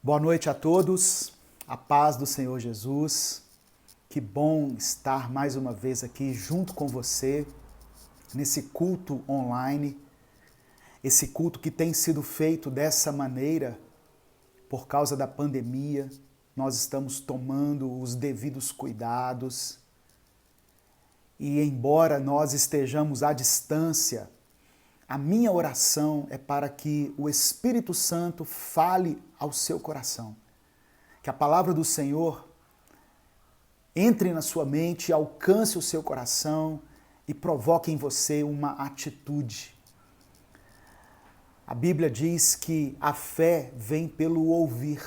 Boa noite a todos, a paz do Senhor Jesus. Que bom estar mais uma vez aqui junto com você, nesse culto online, esse culto que tem sido feito dessa maneira por causa da pandemia. Nós estamos tomando os devidos cuidados e, embora nós estejamos à distância, a minha oração é para que o Espírito Santo fale ao seu coração. Que a palavra do Senhor entre na sua mente, alcance o seu coração e provoque em você uma atitude. A Bíblia diz que a fé vem pelo ouvir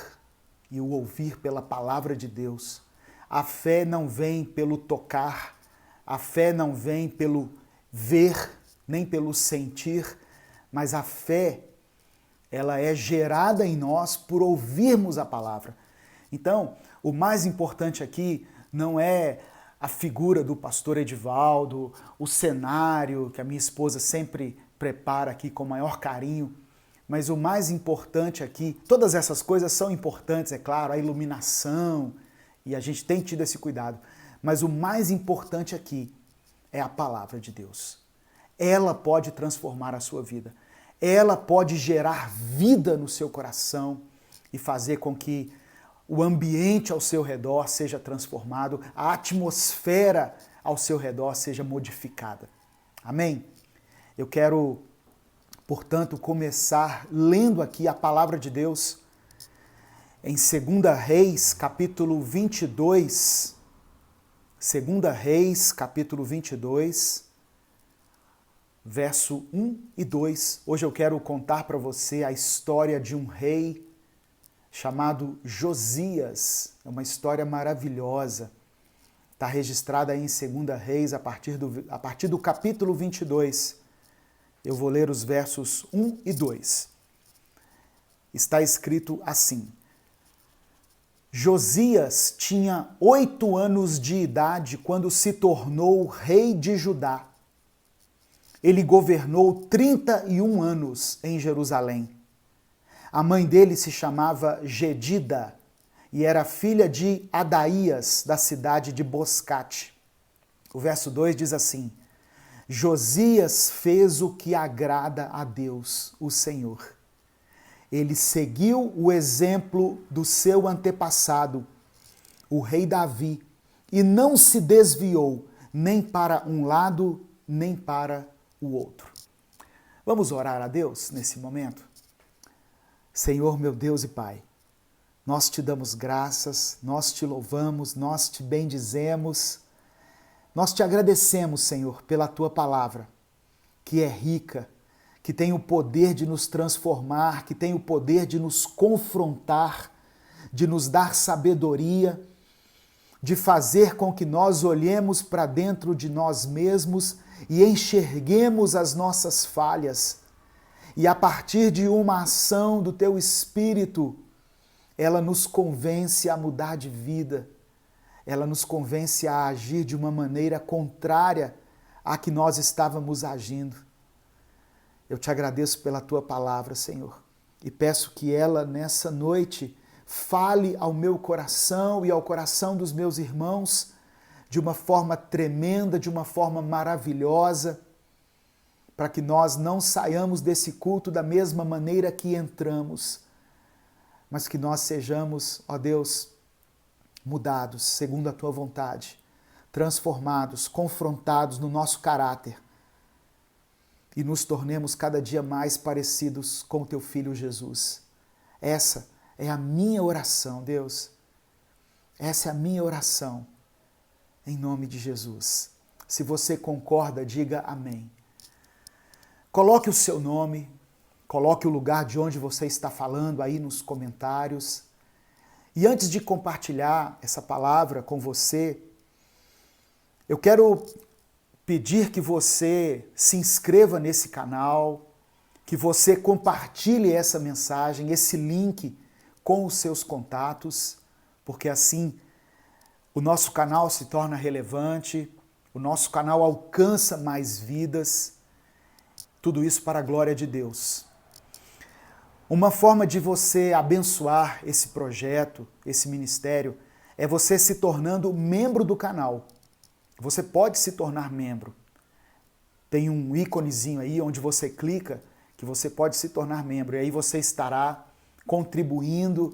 e o ouvir pela palavra de Deus. A fé não vem pelo tocar, a fé não vem pelo ver, nem pelo sentir, mas a fé, ela é gerada em nós por ouvirmos a palavra. Então, o mais importante aqui não é a figura do pastor Edivaldo, o cenário que a minha esposa sempre prepara aqui com o maior carinho, mas o mais importante aqui, todas essas coisas são importantes, é claro, a iluminação, e a gente tem tido esse cuidado, mas o mais importante aqui é a palavra de Deus. Ela pode transformar a sua vida. Ela pode gerar vida no seu coração e fazer com que o ambiente ao seu redor seja transformado, a atmosfera ao seu redor seja modificada. Amém? Eu quero, portanto, começar lendo aqui a palavra de Deus em 2 Reis, capítulo 22. 2 Reis, capítulo 22. Verso 1 e 2. Hoje eu quero contar para você a história de um rei chamado Josias. É uma história maravilhosa. Está registrada aí em 2 Reis, a partir do capítulo 22. Eu vou ler os versos 1 e 2. Está escrito assim: Josias tinha 8 anos de idade quando se tornou rei de Judá. Ele governou 31 anos em Jerusalém. A mãe dele se chamava Gedida e era filha de Adaías, da cidade de Boscate. O verso 2 diz assim: Josias fez o que agrada a Deus, o Senhor. Ele seguiu o exemplo do seu antepassado, o rei Davi, e não se desviou nem para um lado, nem para o outro. Vamos orar a Deus nesse momento? Senhor, meu Deus e Pai, nós te damos graças, nós te louvamos, nós te bendizemos, nós te agradecemos, Senhor, pela tua palavra, que é rica, que tem o poder de nos transformar, que tem o poder de nos confrontar, de nos dar sabedoria, de fazer com que nós olhemos para dentro de nós mesmos e enxerguemos as nossas falhas. E a partir de uma ação do Teu Espírito, ela nos convence a mudar de vida, ela nos convence a agir de uma maneira contrária à que nós estávamos agindo. Eu te agradeço pela Tua palavra, Senhor, e peço que ela, nessa noite, fale ao meu coração e ao coração dos meus irmãos de uma forma tremenda, de uma forma maravilhosa, para que nós não saiamos desse culto da mesma maneira que entramos, mas que nós sejamos, ó Deus, mudados segundo a Tua vontade, transformados, confrontados no nosso caráter e nos tornemos cada dia mais parecidos com o Teu Filho Jesus. Essa é a minha oração, Deus. Essa é a minha oração. Em nome de Jesus. Se você concorda, diga amém. Coloque o seu nome, coloque o lugar de onde você está falando aí nos comentários. E antes de compartilhar essa palavra com você, eu quero pedir que você se inscreva nesse canal, que você compartilhe essa mensagem, esse link com os seus contatos, porque assim o nosso canal se torna relevante, o nosso canal alcança mais vidas, tudo isso para a glória de Deus. Uma forma de você abençoar esse projeto, esse ministério, é você se tornando membro do canal. Você pode se tornar membro. Tem um íconezinho aí onde você clica que você pode se tornar membro. E aí você estará contribuindo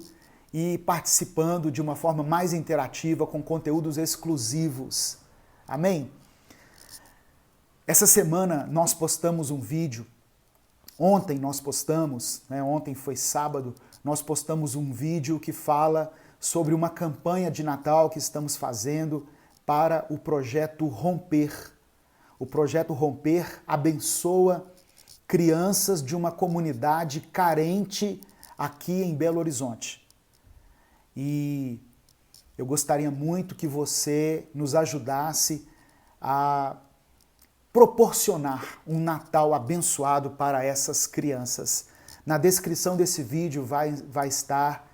e participando de uma forma mais interativa com conteúdos exclusivos. Amém? Essa semana nós postamos um vídeo. Ontem nós postamos, ontem foi sábado, nós postamos um vídeo que fala sobre uma campanha de Natal que estamos fazendo para o Projeto Romper. O Projeto Romper abençoa crianças de uma comunidade carente aqui em Belo Horizonte. E eu gostaria muito que você nos ajudasse a proporcionar um Natal abençoado para essas crianças. Na descrição desse vídeo vai estar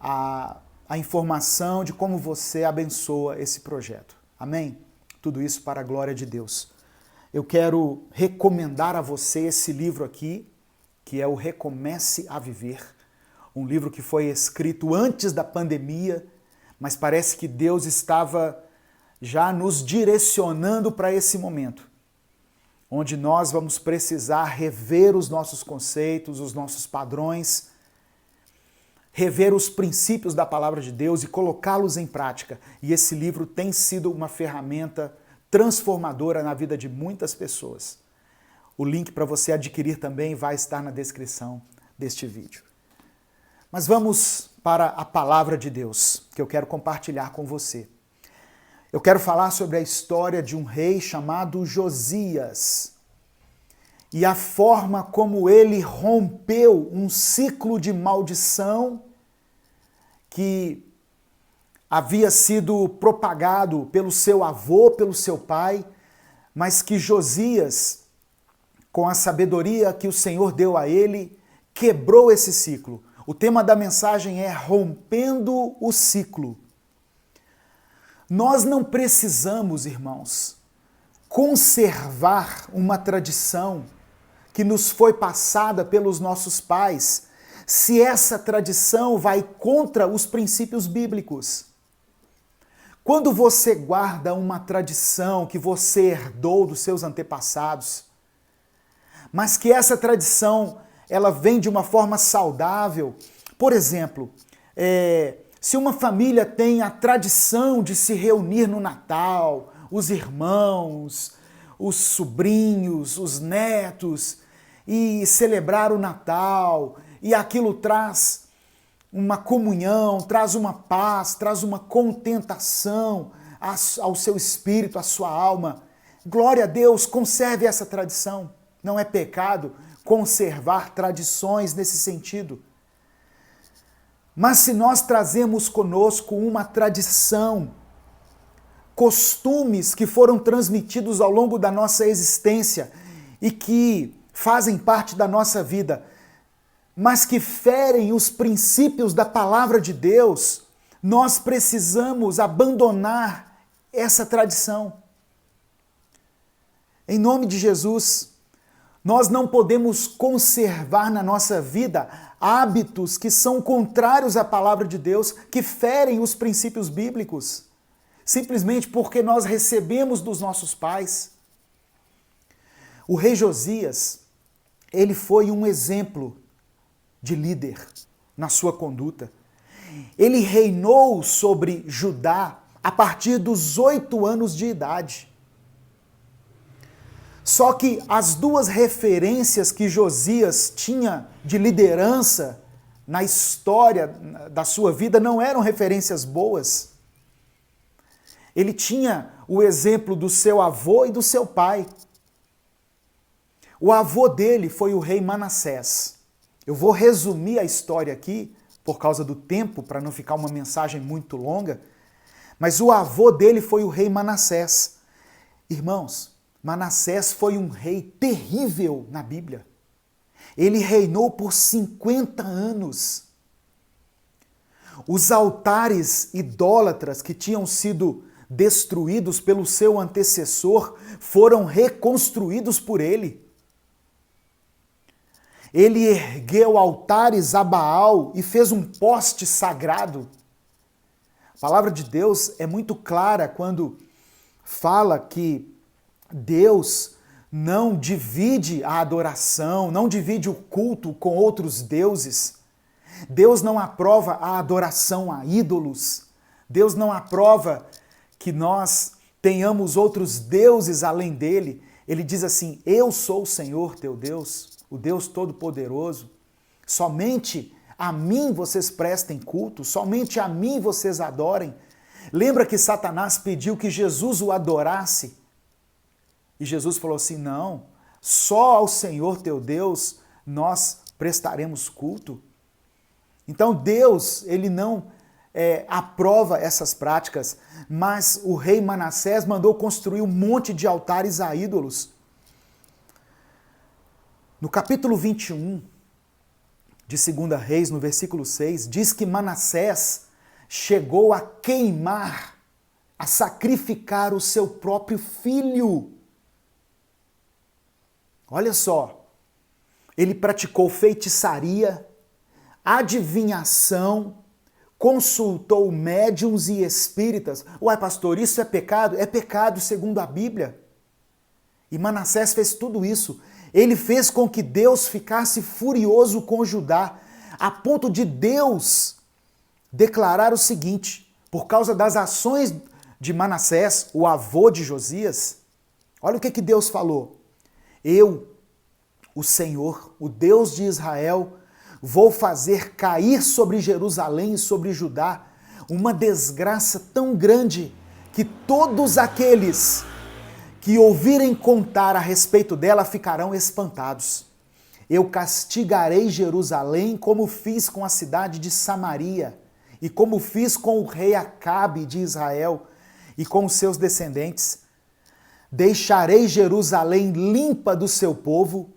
a informação de como você abençoa esse projeto. Amém? Tudo isso para a glória de Deus. Eu quero recomendar a você esse livro aqui, que é o Recomece a Viver, um livro que foi escrito antes da pandemia, mas parece que Deus estava já nos direcionando para esse momento, onde nós vamos precisar rever os nossos conceitos, os nossos padrões, rever os princípios da palavra de Deus e colocá-los em prática. E esse livro tem sido uma ferramenta transformadora na vida de muitas pessoas. O link para você adquirir também vai estar na descrição deste vídeo. Mas vamos para a palavra de Deus, que eu quero compartilhar com você. Eu quero falar sobre a história de um rei chamado Josias e a forma como ele rompeu um ciclo de maldição que havia sido propagado pelo seu avô, pelo seu pai, mas que Josias, com a sabedoria que o Senhor deu a ele, quebrou esse ciclo. O tema da mensagem é Rompendo o Ciclo. Nós não precisamos, irmãos, conservar uma tradição que nos foi passada pelos nossos pais, se essa tradição vai contra os princípios bíblicos. Quando você guarda uma tradição que você herdou dos seus antepassados, mas que essa tradição ela vem de uma forma saudável, por exemplo, se uma família tem a tradição de se reunir no Natal, os irmãos, os sobrinhos, os netos, e celebrar o Natal, e aquilo traz uma comunhão, traz uma paz, traz uma contentação ao seu espírito, à sua alma. Glória a Deus, conserve essa tradição. Não é pecado conservar tradições nesse sentido. Mas se nós trazemos conosco uma tradição, costumes que foram transmitidos ao longo da nossa existência e que fazem parte da nossa vida, mas que ferem os princípios da palavra de Deus, nós precisamos abandonar essa tradição. Em nome de Jesus, nós não podemos conservar na nossa vida hábitos que são contrários à palavra de Deus, que ferem os princípios bíblicos, simplesmente porque nós recebemos dos nossos pais. O rei Josias, ele foi um exemplo de líder na sua conduta. Ele reinou sobre Judá a partir dos 8 anos de idade. Só que as duas referências que Josias tinha de liderança na história da sua vida não eram referências boas. Ele tinha o exemplo do seu avô e do seu pai. O avô dele foi o rei Manassés. Eu vou resumir a história aqui, por causa do tempo, para não ficar uma mensagem muito longa, mas o avô dele foi o rei Manassés. Irmãos, Manassés foi um rei terrível na Bíblia. Ele reinou por 50 anos. Os altares idólatras que tinham sido destruídos pelo seu antecessor foram reconstruídos por ele. Ele ergueu altares a Baal e fez um poste sagrado. A palavra de Deus é muito clara quando fala que Deus não divide a adoração, não divide o culto com outros deuses. Deus não aprova a adoração a ídolos. Deus não aprova que nós tenhamos outros deuses além dele. Ele diz assim: eu sou o Senhor teu Deus, o Deus Todo-Poderoso. Somente a mim vocês prestem culto, somente a mim vocês adorem. Lembra que Satanás pediu que Jesus o adorasse? E Jesus falou assim: não, só ao Senhor teu Deus nós prestaremos culto. Então Deus, ele não aprova essas práticas, mas o rei Manassés mandou construir um monte de altares a ídolos. No capítulo 21 de 2 Reis, no versículo 6, diz que Manassés chegou a queimar, a sacrificar o seu próprio filho. Olha só, ele praticou feitiçaria, adivinhação, consultou médiuns e espíritas. Uai, pastor, isso é pecado? É pecado segundo a Bíblia. E Manassés fez tudo isso. Ele fez com que Deus ficasse furioso com Judá, a ponto de Deus declarar o seguinte: por causa das ações de Manassés, o avô de Josias, olha o que Deus falou: eu, o Senhor, o Deus de Israel, vou fazer cair sobre Jerusalém e sobre Judá uma desgraça tão grande que todos aqueles que ouvirem contar a respeito dela ficarão espantados. Eu castigarei Jerusalém como fiz com a cidade de Samaria e como fiz com o rei Acabe de Israel e com os seus descendentes. Deixarei Jerusalém limpa do seu povo,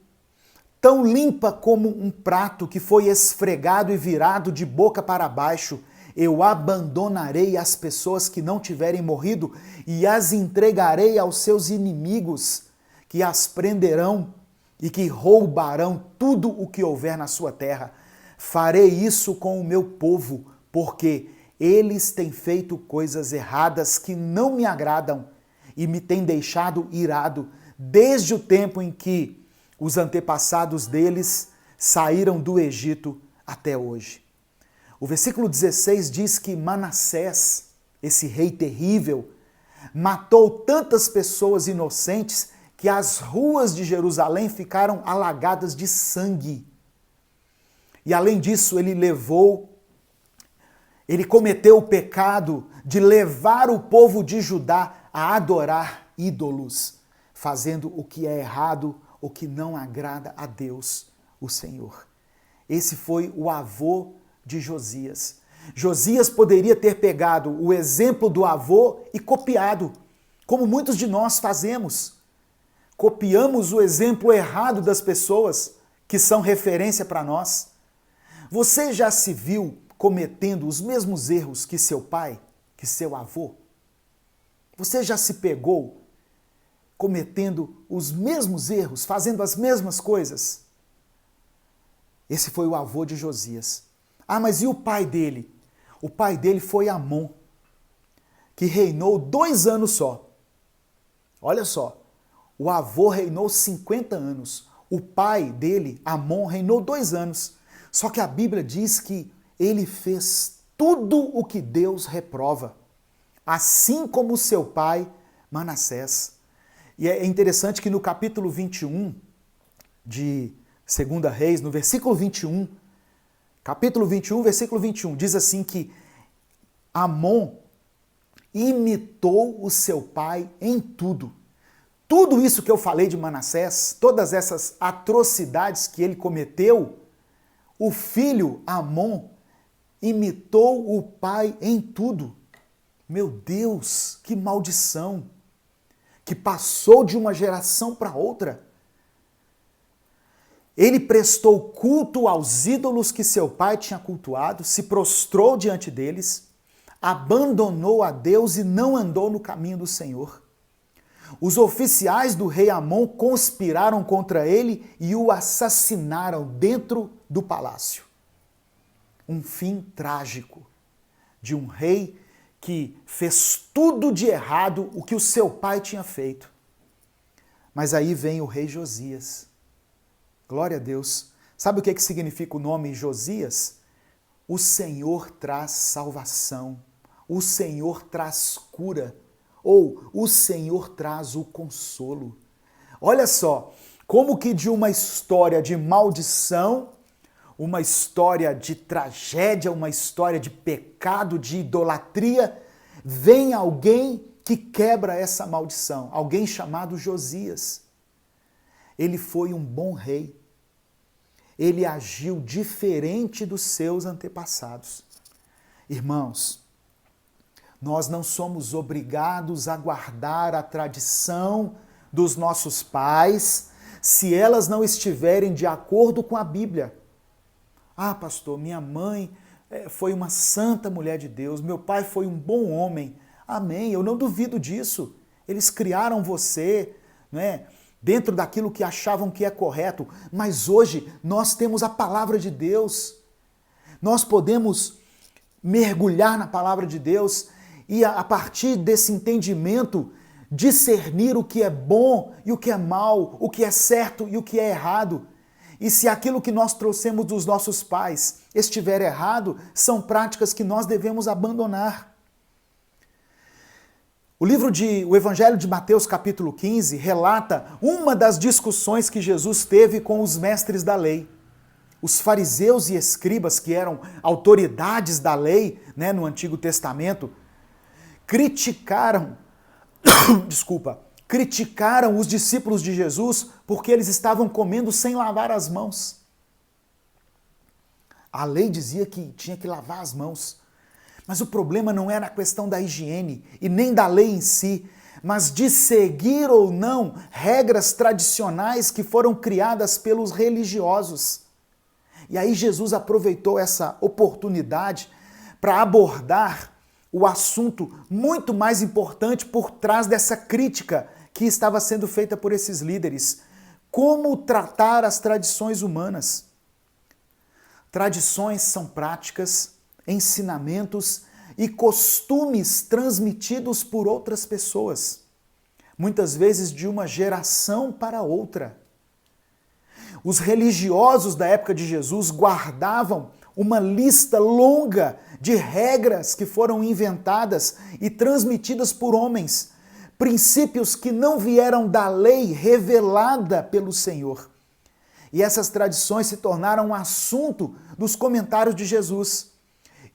tão limpa como um prato que foi esfregado e virado de boca para baixo. Eu abandonarei as pessoas que não tiverem morrido e as entregarei aos seus inimigos, que as prenderão e que roubarão tudo o que houver na sua terra. Farei isso com o meu povo, porque eles têm feito coisas erradas que não me agradam e me têm deixado irado desde o tempo em que os antepassados deles saíram do Egito até hoje. O versículo 16 diz que Manassés, esse rei terrível, matou tantas pessoas inocentes que as ruas de Jerusalém ficaram alagadas de sangue. E além disso, ele cometeu o pecado de levar o povo de Judá a adorar ídolos, fazendo o que é errado, o que não agrada a Deus, o Senhor. Esse foi o avô de Josias. Josias poderia ter pegado o exemplo do avô e copiado, como muitos de nós fazemos. Copiamos o exemplo errado das pessoas que são referência para nós. Você já se viu cometendo os mesmos erros que seu pai, que seu avô? Você já se pegou cometendo os mesmos erros, fazendo as mesmas coisas? Esse foi o avô de Josias. Ah, mas e o pai dele? O pai dele foi Amon, que reinou 2 anos só. Olha só, o avô reinou 50 anos. O pai dele, Amon, reinou 2 anos. Só que a Bíblia diz que ele fez tudo o que Deus reprova, assim como seu pai, Manassés. E é interessante que no capítulo 21 de 2 Reis, no versículo 21, capítulo 21, versículo 21, diz assim que Amon imitou o seu pai em tudo. Tudo isso que eu falei de Manassés, todas essas atrocidades que ele cometeu, o filho Amon imitou o pai em tudo. Meu Deus, que maldição! Que passou de uma geração para outra. Ele prestou culto aos ídolos que seu pai tinha cultuado, se prostrou diante deles, abandonou a Deus e não andou no caminho do Senhor. Os oficiais do rei Amon conspiraram contra ele e o assassinaram dentro do palácio. Um fim trágico de um rei que fez tudo de errado o que o seu pai tinha feito. Mas aí vem o rei Josias. Glória a Deus. Sabe o que significa o nome Josias? O Senhor traz salvação. O Senhor traz cura. Ou o Senhor traz o consolo. Olha só, como que de uma história de maldição, uma história de tragédia, uma história de pecado, de idolatria, vem alguém que quebra essa maldição, alguém chamado Josias. Ele foi um bom rei. Ele agiu diferente dos seus antepassados. Irmãos, nós não somos obrigados a guardar a tradição dos nossos pais se elas não estiverem de acordo com a Bíblia. Ah, pastor, minha mãe foi uma santa mulher de Deus, meu pai foi um bom homem. Amém, eu não duvido disso. Eles criaram você, né, dentro daquilo que achavam que é correto, mas hoje nós temos a palavra de Deus. Nós podemos mergulhar na palavra de Deus e a partir desse entendimento discernir o que é bom e o que é mal, o que é certo e o que é errado. E se aquilo que nós trouxemos dos nossos pais estiver errado, são práticas que nós devemos abandonar. O Evangelho de Mateus, capítulo 15, relata uma das discussões que Jesus teve com os mestres da lei. Os fariseus e escribas, que eram autoridades da lei, né, no Antigo Testamento, criticaram os discípulos de Jesus porque eles estavam comendo sem lavar as mãos. A lei dizia que tinha que lavar as mãos. Mas o problema não era a questão da higiene e nem da lei em si, mas de seguir ou não regras tradicionais que foram criadas pelos religiosos. E aí Jesus aproveitou essa oportunidade para abordar o assunto muito mais importante por trás dessa crítica que estava sendo feita por esses líderes. Como tratar as tradições humanas? Tradições são práticas, ensinamentos e costumes transmitidos por outras pessoas, muitas vezes de uma geração para outra. Os religiosos da época de Jesus guardavam uma lista longa de regras que foram inventadas e transmitidas por homens, princípios que não vieram da lei revelada pelo Senhor. E essas tradições se tornaram um assunto dos comentários de Jesus.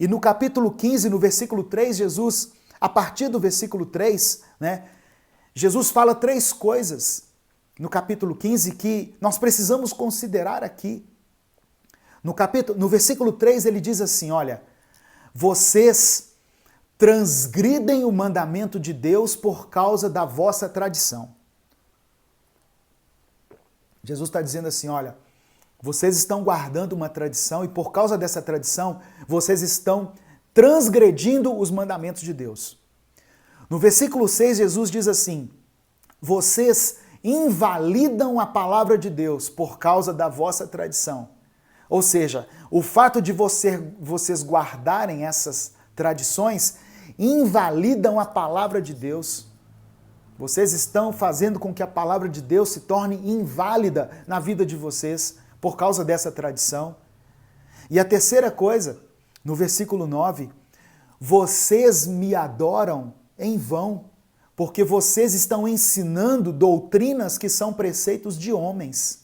E no capítulo 15, no versículo 3, Jesus, a partir do versículo 3, né, Jesus fala 3 coisas no capítulo 15 que nós precisamos considerar aqui. No versículo 3 ele diz assim, olha, vocês transgridem o mandamento de Deus por causa da vossa tradição. Jesus está dizendo assim, olha, vocês estão guardando uma tradição e por causa dessa tradição, vocês estão transgredindo os mandamentos de Deus. No versículo 6, Jesus diz assim, vocês invalidam a palavra de Deus por causa da vossa tradição. Ou seja, o fato de vocês guardarem essas tradições invalidam a palavra de Deus. Vocês estão fazendo com que a palavra de Deus se torne inválida na vida de vocês por causa dessa tradição. E a terceira coisa, no versículo 9, vocês me adoram em vão, porque vocês estão ensinando doutrinas que são preceitos de homens.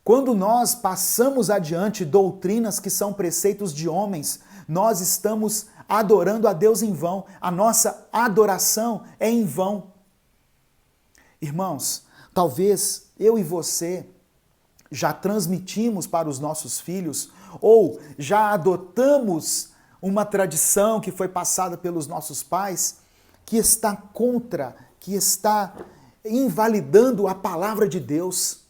Quando nós passamos adiante doutrinas que são preceitos de homens, nós estamos adorando a Deus em vão. A nossa adoração é em vão. Irmãos, talvez eu e você já transmitimos para os nossos filhos ou já adotamos uma tradição que foi passada pelos nossos pais que está contra, que está invalidando a palavra de Deus.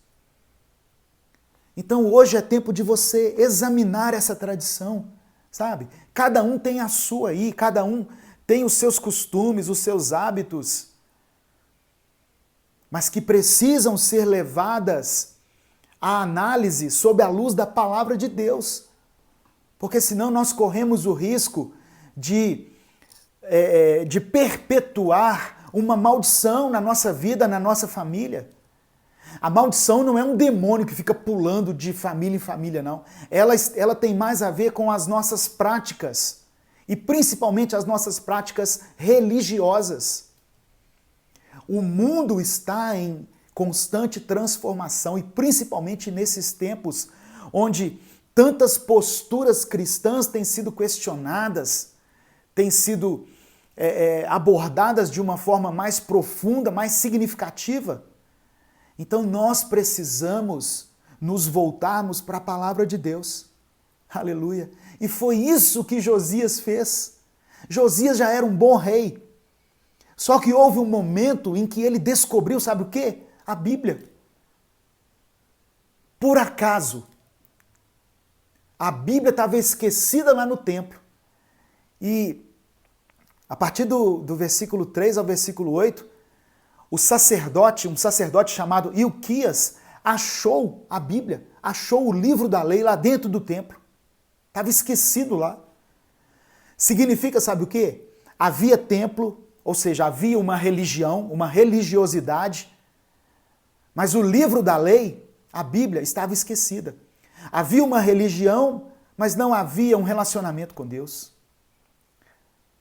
Então hoje é tempo de você examinar essa tradição, sabe? Cada um tem a sua aí, cada um tem os seus costumes, os seus hábitos, mas que precisam ser levadas à análise sob a luz da palavra de Deus. Porque senão nós corremos o risco de perpetuar uma maldição na nossa vida, na nossa família. A maldição não é um demônio que fica pulando de família em família, não. Ela tem mais a ver com as nossas práticas, e principalmente as nossas práticas religiosas. O mundo está em constante transformação, e principalmente nesses tempos onde tantas posturas cristãs têm sido questionadas, têm sido abordadas de uma forma mais profunda, mais significativa. Então nós precisamos nos voltarmos para a palavra de Deus. Aleluia! E foi isso que Josias fez. Josias já era um bom rei. Só que houve um momento em que ele descobriu, sabe o quê? A Bíblia. Por acaso, a Bíblia estava esquecida lá no templo. E a partir do versículo 3 ao versículo 8, um sacerdote chamado Ilquias, achou a Bíblia, achou o livro da lei lá dentro do templo. Estava esquecido lá. Significa, sabe o quê? Havia templo, ou seja, havia uma religião, uma religiosidade, mas o livro da lei, a Bíblia, estava esquecida. Havia uma religião, mas não havia um relacionamento com Deus.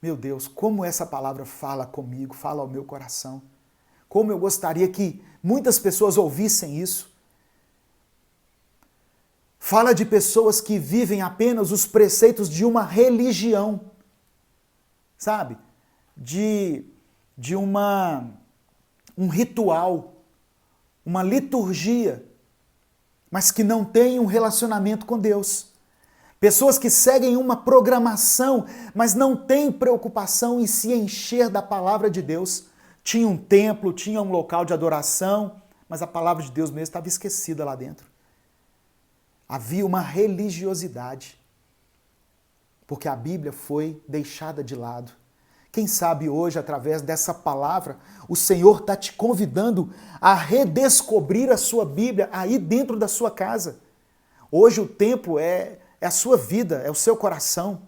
Meu Deus, como essa palavra fala comigo, fala ao meu coração. Como eu gostaria que muitas pessoas ouvissem isso. Fala de pessoas que vivem apenas os preceitos de uma religião, sabe? De um ritual, uma liturgia, mas que não tem um relacionamento com Deus. Pessoas que seguem uma programação, mas não têm preocupação em se encher da palavra de Deus. Tinha um templo, tinha um local de adoração, mas a palavra de Deus mesmo estava esquecida lá dentro. Havia uma religiosidade, porque a Bíblia foi deixada de lado. Quem sabe hoje, através dessa palavra, o Senhor está te convidando a redescobrir a sua Bíblia aí dentro da sua casa. Hoje o templo é a sua vida, é o seu coração.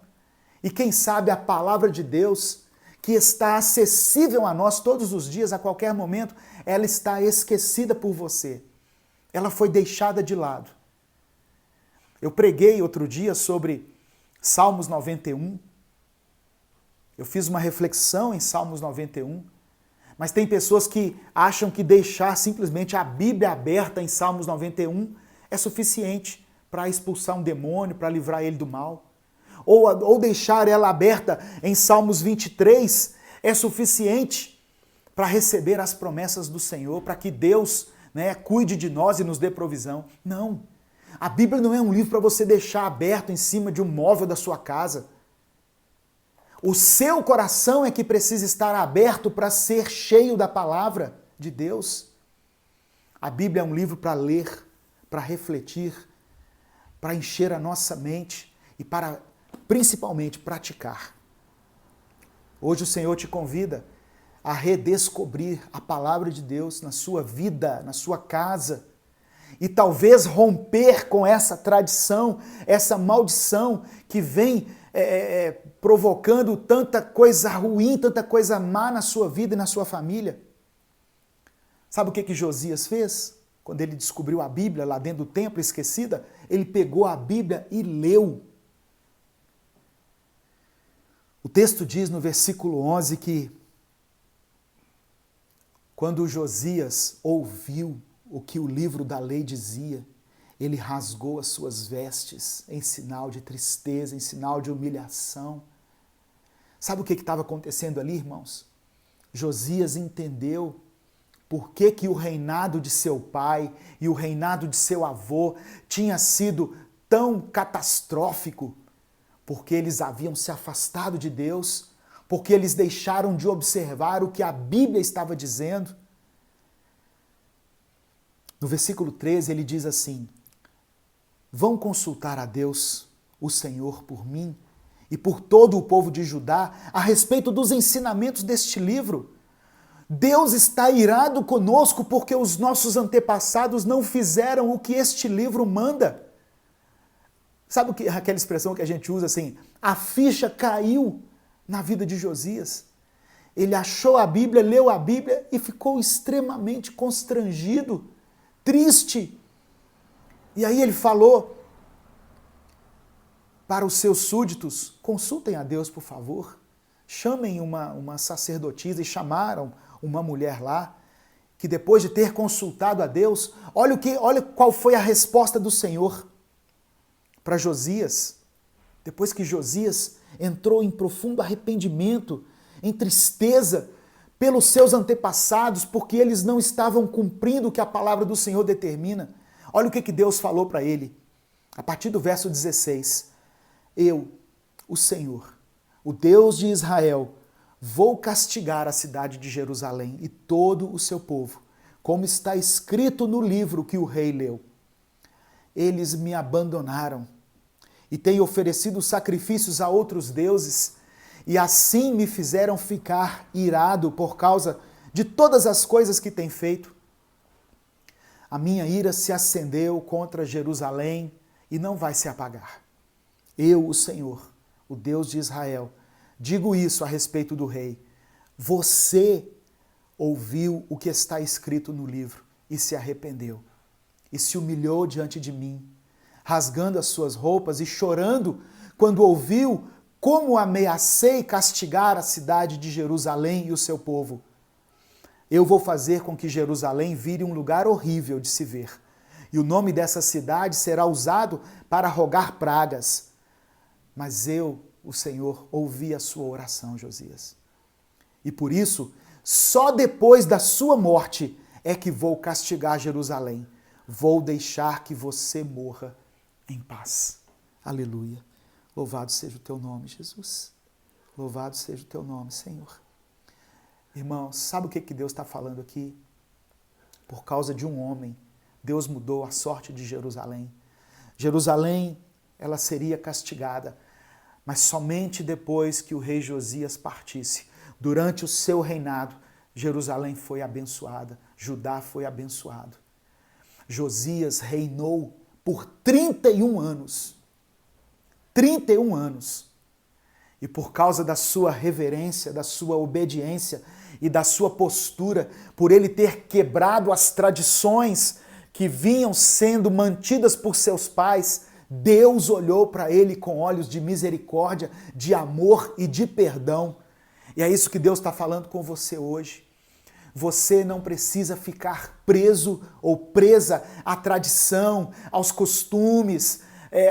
E quem sabe a palavra de Deus, que está acessível a nós todos os dias, a qualquer momento, ela está esquecida por você. Ela foi deixada de lado. Eu preguei outro dia sobre Salmos 91. Eu fiz uma reflexão em Salmos 91. Mas tem pessoas que acham que deixar simplesmente a Bíblia aberta em Salmos 91 é suficiente para expulsar um demônio, para livrar ele do mal. Ou deixar ela aberta em Salmos 23 é suficiente para receber as promessas do Senhor, para que Deus, cuide de nós e nos dê provisão. Não. A Bíblia não é um livro para você deixar aberto em cima de um móvel da sua casa. O seu coração é que precisa estar aberto para ser cheio da palavra de Deus. A Bíblia é um livro para ler, para refletir, para encher a nossa mente e para, principalmente, praticar. Hoje o Senhor te convida a redescobrir a palavra de Deus na sua vida, na sua casa, e talvez romper com essa tradição, essa maldição que vem provocando tanta coisa ruim, tanta coisa má na sua vida e na sua família. Sabe o que Josias fez? Quando ele descobriu a Bíblia lá dentro do templo, esquecida, ele pegou a Bíblia e leu. O texto diz no versículo 11 que quando Josias ouviu o que o livro da lei dizia, ele rasgou as suas vestes em sinal de tristeza, em sinal de humilhação. Sabe o que estava acontecendo ali, irmãos? Josias entendeu por que o reinado de seu pai e o reinado de seu avô tinha sido tão catastrófico, porque eles haviam se afastado de Deus, porque eles deixaram de observar o que a Bíblia estava dizendo. No versículo 13 ele diz assim: vão consultar a Deus, o Senhor, por mim e por todo o povo de Judá a respeito dos ensinamentos deste livro. Deus está irado conosco porque os nossos antepassados não fizeram o que este livro manda. Sabe aquela expressão que a gente usa assim? A ficha caiu na vida de Josias. Ele achou a Bíblia, leu a Bíblia e ficou extremamente constrangido, triste. E aí ele falou para os seus súditos: consultem a Deus, por favor. Chamem uma sacerdotisa, e chamaram uma mulher lá, que depois de ter consultado a Deus, olha qual foi a resposta do Senhor para Josias. Depois que Josias entrou em profundo arrependimento, em tristeza pelos seus antepassados, porque eles não estavam cumprindo o que a palavra do Senhor determina. Olha o que Deus falou para ele, a partir do verso 16. Eu, o Senhor, o Deus de Israel, vou castigar a cidade de Jerusalém e todo o seu povo, como está escrito no livro que o rei leu. Eles me abandonaram e têm oferecido sacrifícios a outros deuses, e assim me fizeram ficar irado por causa de todas as coisas que têm feito. A minha ira se acendeu contra Jerusalém e não vai se apagar. Eu, o Senhor, o Deus de Israel, digo isso a respeito do rei. Você ouviu o que está escrito no livro e se arrependeu, e se humilhou diante de mim, rasgando as suas roupas e chorando quando ouviu como ameacei castigar a cidade de Jerusalém e o seu povo. Eu vou fazer com que Jerusalém vire um lugar horrível de se ver, e o nome dessa cidade será usado para rogar pragas. Mas eu, o Senhor, ouvi a sua oração, Josias. E por isso, só depois da sua morte é que vou castigar Jerusalém. Vou deixar que você morra em paz. Aleluia. Louvado seja o teu nome, Jesus. Louvado seja o teu nome, Senhor. Irmãos, sabe o que Deus está falando aqui? Por causa de um homem, Deus mudou a sorte de Jerusalém. Jerusalém, ela seria castigada, mas somente depois que o rei Josias partisse. Durante o seu reinado, Jerusalém foi abençoada, Judá foi abençoado. Josias reinou por 31 anos. 31 anos. E por causa da sua reverência, da sua obediência e da sua postura, por ele ter quebrado as tradições que vinham sendo mantidas por seus pais, Deus olhou para ele com olhos de misericórdia, de amor e de perdão. E é isso que Deus está falando com você hoje. Você não precisa ficar preso ou presa à tradição, aos costumes,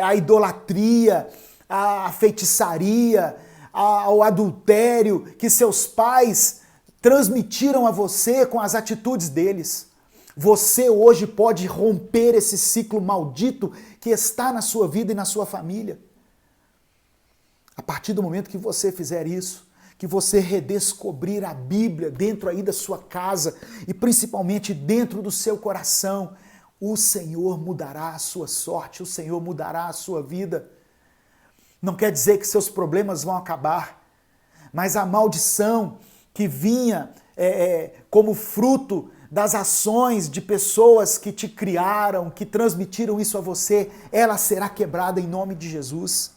à idolatria, à feitiçaria, ao adultério que seus pais transmitiram a você com as atitudes deles. Você hoje pode romper esse ciclo maldito que está na sua vida e na sua família. A partir do momento que você fizer isso, que você redescobrir a Bíblia dentro aí da sua casa e principalmente dentro do seu coração, o Senhor mudará a sua sorte, o Senhor mudará a sua vida. Não quer dizer que seus problemas vão acabar, mas a maldição que vinha como fruto das ações de pessoas que te criaram, que transmitiram isso a você, ela será quebrada em nome de Jesus.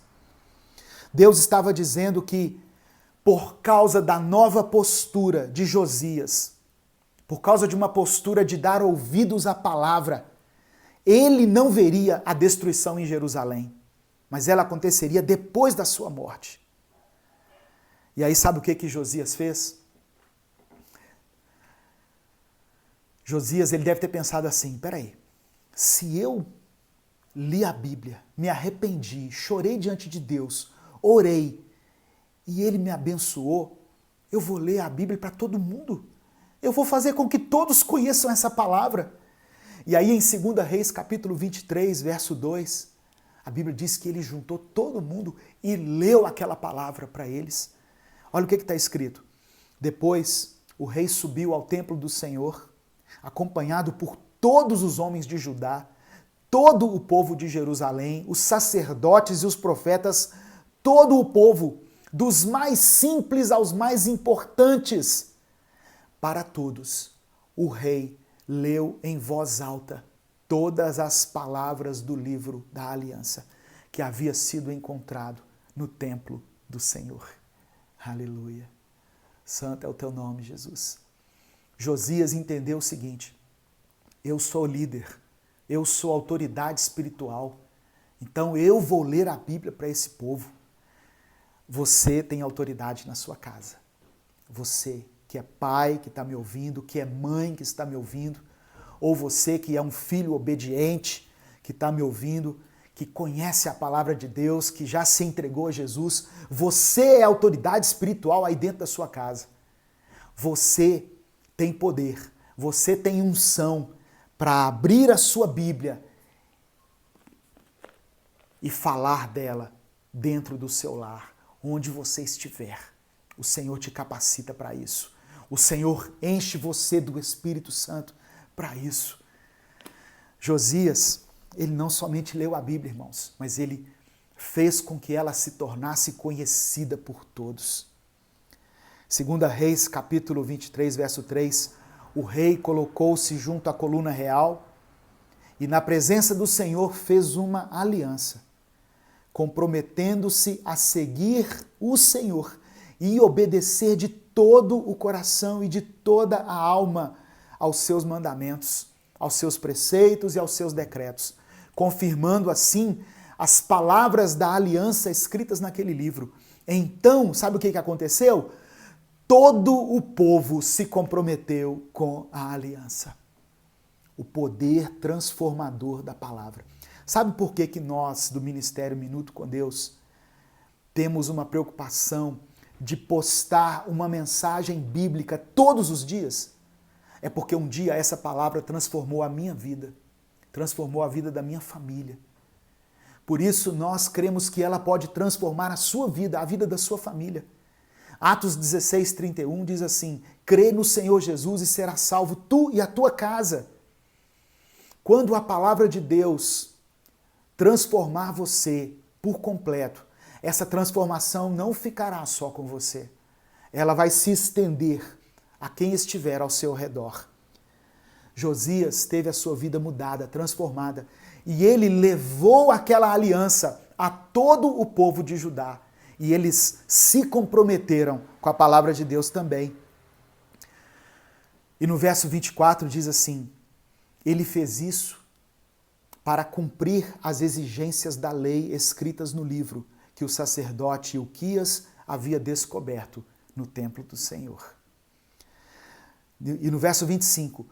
Deus estava dizendo que por causa da nova postura de Josias, por causa de uma postura de dar ouvidos à palavra, ele não veria a destruição em Jerusalém, mas ela aconteceria depois da sua morte. E aí sabe o que Josias fez? Josias, ele deve ter pensado assim, peraí, se eu li a Bíblia, me arrependi, chorei diante de Deus, orei, e ele me abençoou, eu vou ler a Bíblia para todo mundo. Eu vou fazer com que todos conheçam essa palavra. E aí em 2 Reis, capítulo 23, verso 2, a Bíblia diz que ele juntou todo mundo e leu aquela palavra para eles. Olha o que está escrito. Depois, o rei subiu ao templo do Senhor, acompanhado por todos os homens de Judá, todo o povo de Jerusalém, os sacerdotes e os profetas, todo o povo, dos mais simples aos mais importantes, Para todos, o rei leu em voz alta todas as palavras do livro da aliança que havia sido encontrado no templo do Senhor. Aleluia. Santo é o teu nome, Jesus. Josias entendeu o seguinte: eu sou líder, eu sou autoridade espiritual, então eu vou ler a Bíblia para esse povo. Você tem autoridade na sua casa. Você que é pai, que está me ouvindo, que é mãe, que está me ouvindo, ou você que é um filho obediente, que está me ouvindo, que conhece a palavra de Deus, que já se entregou a Jesus, você é autoridade espiritual aí dentro da sua casa. Você tem poder, você tem unção para abrir a sua Bíblia e falar dela dentro do seu lar, onde você estiver. O Senhor te capacita para isso. O Senhor enche você do Espírito Santo para isso. Josias, ele não somente leu a Bíblia, irmãos, mas ele fez com que ela se tornasse conhecida por todos. 2 Reis, capítulo 23, verso 3, o rei colocou-se junto à coluna real e na presença do Senhor fez uma aliança, comprometendo-se a seguir o Senhor e obedecer de todo o coração e de toda a alma aos seus mandamentos, aos seus preceitos e aos seus decretos, confirmando assim as palavras da aliança escritas naquele livro. Então, sabe o que aconteceu? Todo o povo se comprometeu com a aliança. O poder transformador da palavra. Sabe por que nós, do Ministério Minuto com Deus, temos uma preocupação de postar uma mensagem bíblica todos os dias? É porque um dia essa palavra transformou a minha vida, transformou a vida da minha família. Por isso nós cremos que ela pode transformar a sua vida, a vida da sua família. Atos 16, 31 diz assim: crê no Senhor Jesus e serás salvo tu e a tua casa. Quando a palavra de Deus transformar você por completo, essa transformação não ficará só com você. Ela vai se estender a quem estiver ao seu redor. Josias teve a sua vida mudada, transformada, e ele levou aquela aliança a todo o povo de Judá. E eles se comprometeram com a palavra de Deus também. E no verso 24 diz assim: ele fez isso para cumprir as exigências da lei escritas no livro que o sacerdote Ilquias havia descoberto no templo do Senhor. E no verso 25,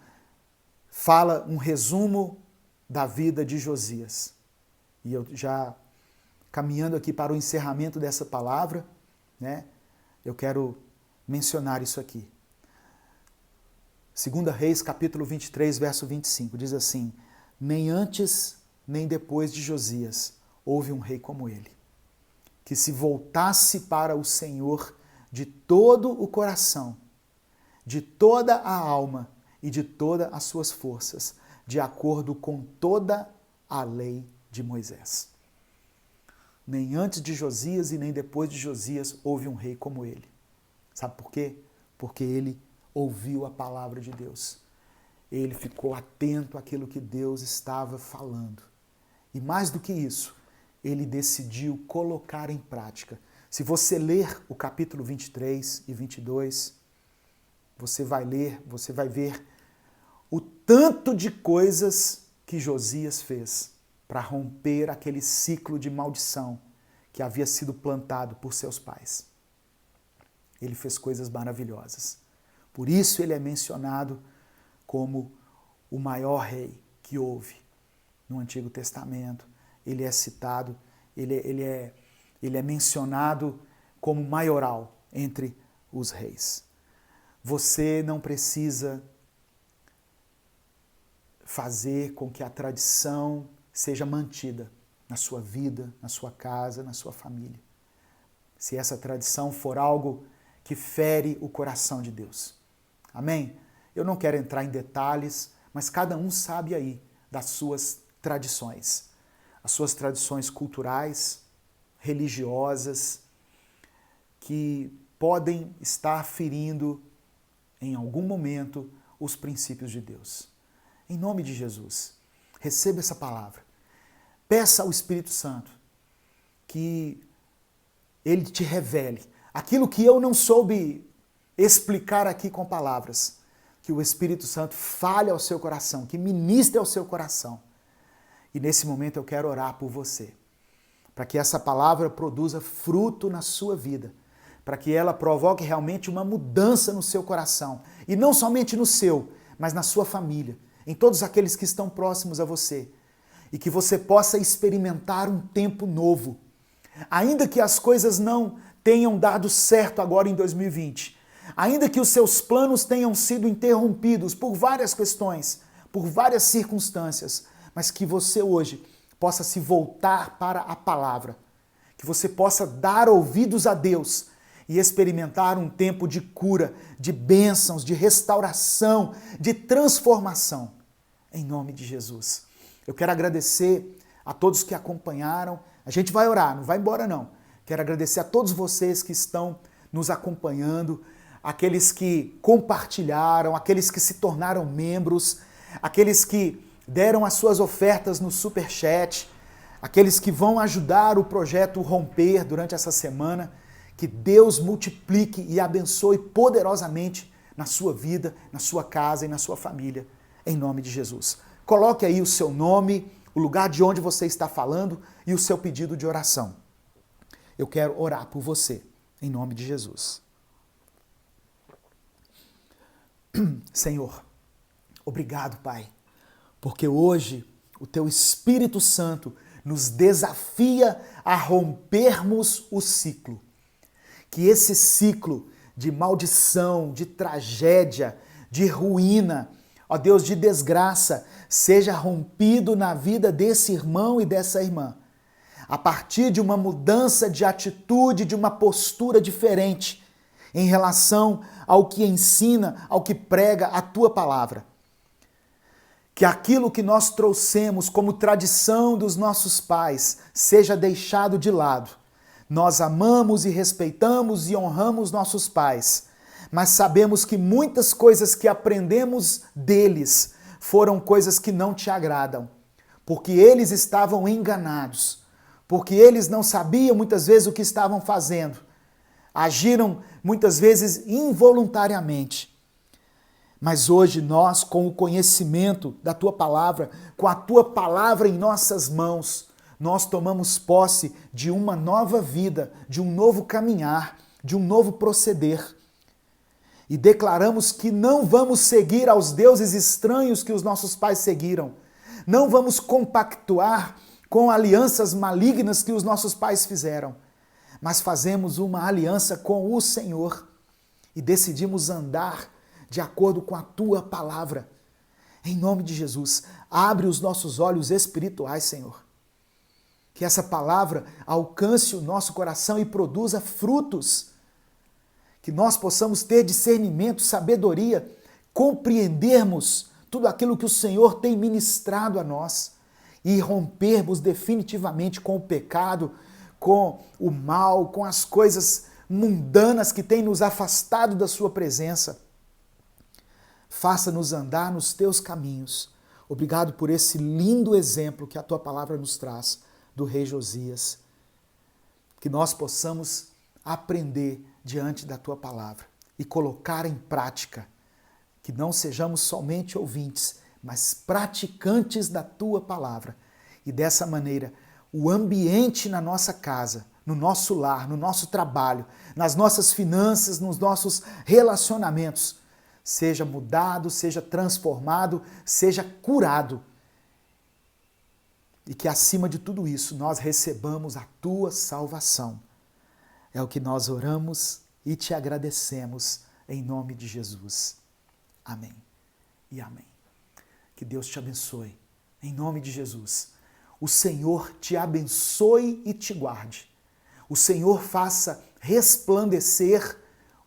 fala um resumo da vida de Josias. E eu já caminhando aqui para o encerramento dessa palavra, né, eu quero mencionar isso aqui. 2 Reis, capítulo 23, verso 25, diz assim: nem antes nem depois de Josias houve um rei como ele, que se voltasse para o Senhor de todo o coração, de toda a alma e de todas as suas forças, de acordo com toda a lei de Moisés. Nem antes de Josias e nem depois de Josias houve um rei como ele. Sabe por quê? Porque ele ouviu a palavra de Deus. Ele ficou atento àquilo que Deus estava falando. E mais do que isso, ele decidiu colocar em prática. Se você ler o capítulo 23 e 22, você vai ver o tanto de coisas que Josias fez para romper aquele ciclo de maldição que havia sido plantado por seus pais. Ele fez coisas maravilhosas. Por isso ele é mencionado como o maior rei que houve no Antigo Testamento. Ele é citado, ele é mencionado como maioral entre os reis. Você não precisa fazer com que a tradição seja mantida na sua vida, na sua casa, na sua família. Se essa tradição for algo que fere o coração de Deus. Amém? Eu não quero entrar em detalhes, mas cada um sabe aí das suas tradições. As suas tradições culturais, religiosas, que podem estar ferindo em algum momento, os princípios de Deus. Em nome de Jesus, receba essa palavra. Peça ao Espírito Santo que Ele te revele aquilo que eu não soube explicar aqui com palavras, que o Espírito Santo fale ao seu coração, que ministre ao seu coração. E nesse momento eu quero orar por você, para que essa palavra produza fruto na sua vida, para que ela provoque realmente uma mudança no seu coração, e não somente no seu, mas na sua família, em todos aqueles que estão próximos a você, e que você possa experimentar um tempo novo. Ainda que as coisas não tenham dado certo agora em 2020, ainda que os seus planos tenham sido interrompidos por várias questões, por várias circunstâncias, mas que você hoje possa se voltar para a palavra, que você possa dar ouvidos a Deus e experimentar um tempo de cura, de bênçãos, de restauração, de transformação, em nome de Jesus. Eu quero agradecer a todos que acompanharam. A gente vai orar, não vai embora não. Quero agradecer a todos vocês que estão nos acompanhando, aqueles que compartilharam, aqueles que se tornaram membros, aqueles que deram as suas ofertas no Superchat, aqueles que vão ajudar o projeto Romper durante essa semana. Que Deus multiplique e abençoe poderosamente na sua vida, na sua casa e na sua família, em nome de Jesus. Coloque aí o seu nome, o lugar de onde você está falando e o seu pedido de oração. Eu quero orar por você, em nome de Jesus. Senhor, obrigado, Pai, porque hoje o Teu Espírito Santo nos desafia a rompermos o ciclo. Que esse ciclo de maldição, de tragédia, de ruína, ó Deus, de desgraça, seja rompido na vida desse irmão e dessa irmã. A partir de uma mudança de atitude, de uma postura diferente em relação ao que ensina, ao que prega a Tua palavra. Que aquilo que nós trouxemos como tradição dos nossos pais seja deixado de lado. Nós amamos e respeitamos e honramos nossos pais, mas sabemos que muitas coisas que aprendemos deles foram coisas que não te agradam, porque eles estavam enganados, porque eles não sabiam muitas vezes o que estavam fazendo, agiram muitas vezes involuntariamente. Mas hoje nós, com o conhecimento da Tua palavra, com a Tua palavra em nossas mãos, nós tomamos posse de uma nova vida, de um novo caminhar, de um novo proceder. E declaramos que não vamos seguir aos deuses estranhos que os nossos pais seguiram. Não vamos compactuar com alianças malignas que os nossos pais fizeram. Mas fazemos uma aliança com o Senhor e decidimos andar de acordo com a Tua palavra. Em nome de Jesus, abre os nossos olhos espirituais, Senhor. Que essa palavra alcance o nosso coração e produza frutos. Que nós possamos ter discernimento, sabedoria, compreendermos tudo aquilo que o Senhor tem ministrado a nós e rompermos definitivamente com o pecado, com o mal, com as coisas mundanas que têm nos afastado da Sua presença. Faça-nos andar nos Teus caminhos. Obrigado por esse lindo exemplo que a Tua palavra nos traz do rei Josias, que nós possamos aprender diante da Tua palavra e colocar em prática, que não sejamos somente ouvintes, mas praticantes da Tua palavra. E dessa maneira, o ambiente na nossa casa, no nosso lar, no nosso trabalho, nas nossas finanças, nos nossos relacionamentos, seja mudado, seja transformado, seja curado. E que acima de tudo isso nós recebamos a Tua salvação. É o que nós oramos e te agradecemos em nome de Jesus. Amém e amém. Que Deus te abençoe em nome de Jesus. O Senhor te abençoe e te guarde. O Senhor faça resplandecer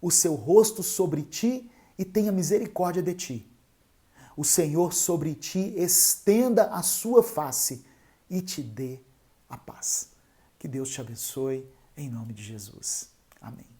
o seu rosto sobre ti e tenha misericórdia de ti. O Senhor sobre ti estenda a sua face e te dê a paz. Que Deus te abençoe, em nome de Jesus. Amém.